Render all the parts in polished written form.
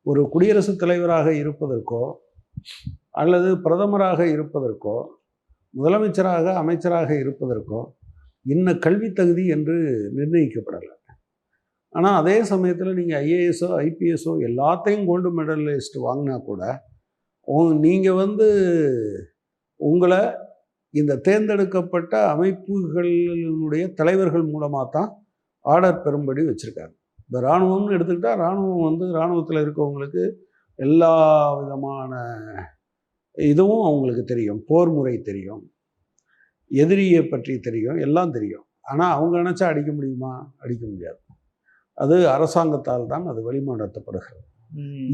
ஒரு குடியரசுத் தலைவராக இருப்பதற்கோ அல்லது பிரதமராக இருப்பதற்கோ முதலமைச்சராக அமைச்சராக இருப்பதற்கோ இன்ன கல்வி தகுதி என்று நிர்ணயிக்கப்படலை. ஆனால் அதே சமயத்தில் நீங்கள் ஐஏஎஸோ ஐபிஎஸோ எல்லாத்தையும் கோல்டு மெடலிஸ்ட் வாங்கினா கூட நீங்கள் உங்களை இந்த தேர்ந்தெடுக்கப்பட்ட அமைப்புகளினுடைய தலைவர்கள் மூலமாக தான் ஆர்டர் பெறும்படி வச்சுருக்காங்க. இந்த இராணுவம்னு எடுத்துக்கிட்டால் இராணுவத்தில் இருக்கவங்களுக்கு எல்லா விதமான இதுவும் அவங்களுக்கு தெரியும். போர் முறை தெரியும், எதிரியை பற்றி தெரியும், எல்லாம் தெரியும். ஆனால் அவங்க நினச்சா அடிக்க முடியுமா? அடிக்க முடியாது. அது அரசாங்கத்தால் தான் அது வழிநடத்தப்படுகிறது.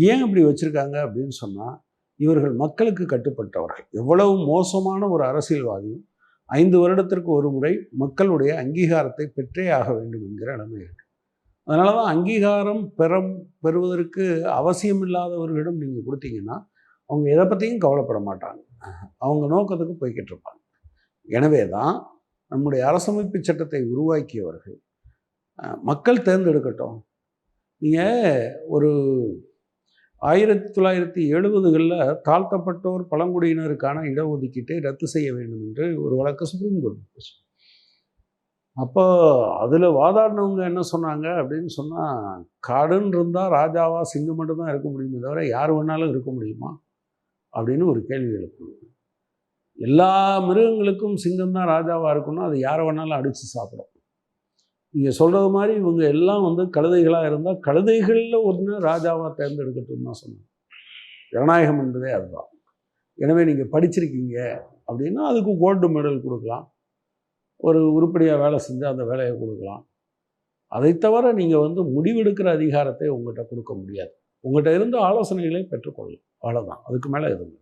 ஏன் இப்படி வச்சுருக்காங்க அப்படின்னு சொன்னால், இவர்கள் மக்களுக்கு கட்டுப்பட்டவர்கள். எவ்வளவு மோசமான ஒரு அரசியல்வாதியும் 5 வருடத்திற்கு ஒரு முறை மக்களுடைய அங்கீகாரத்தை பெற்றே ஆக வேண்டும் என்கிற நிலைமை இருக்குது. அதனால தான் அங்கீகாரம் பெறுவதற்கு அவசியமில்லாதவர்களிடம் நீங்கள் கொடுத்தீங்கன்னா அவங்க எதை பற்றியும் கவலைப்பட மாட்டாங்க. அவங்க நோக்கத்துக்கு போய்கிட்டு இருப்பாங்க. எனவே தான் நம்முடைய அரசமைப்பு சட்டத்தை உருவாக்கியவர்கள் மக்கள் தேர்ந்தெடுக்கட்டும். நீங்கள் ஒரு 1970களில் தாழ்த்தப்பட்டோர் பழங்குடியினருக்கான இடஒதுக்கீட்டை ரத்து செய்ய வேண்டும் என்று ஒரு வழக்கு சுப்ரீம் கோர்ட் போச்சு. அப்போ அதில் வாதாடினவங்க என்ன சொன்னாங்க அப்படின்னு சொன்னால், காடுன்னு இருந்தால் ராஜாவா சிங்கம் மட்டும்தான் இருக்க முடியுமே தவிர யார் வேணாலும் இருக்க முடியுமா அப்படின்னு ஒரு கேள்வி எழுப்புது. எல்லா மிருகங்களுக்கும் சிங்கம் தான் ராஜாவாக இருக்குன்னா அது யாரை வேணாலும் அடித்து சாப்பிடும். நீங்கள் சொல்கிறது மாதிரி இவங்க எல்லாம் கழுதைகளாக இருந்தால் கழுதைகளில் ஒன்று ராஜாவாக தேர்ந்தெடுக்கட்டும்னு தான் சொன்னாங்க. ஜனநாயகம் என்பதே அதுதான். எனவே நீங்கள் படிச்சிருக்கீங்க அப்படின்னா அதுக்கு கோல்டு மெடல் கொடுக்கலாம், ஒரு உருப்படியாக வேலை செஞ்சால் அந்த வேலையை கொடுக்கலாம். அதை தவிர நீங்கள் முடிவெடுக்கிற அதிகாரத்தை உங்கள்கிட்ட கொடுக்க முடியாது. உங்கள்கிட்ட இருந்த ஆலோசனைகளை பெற்றுக்கொள்ளலாம், அவ்வளோதான். அதுக்கு மேலே எதுவும்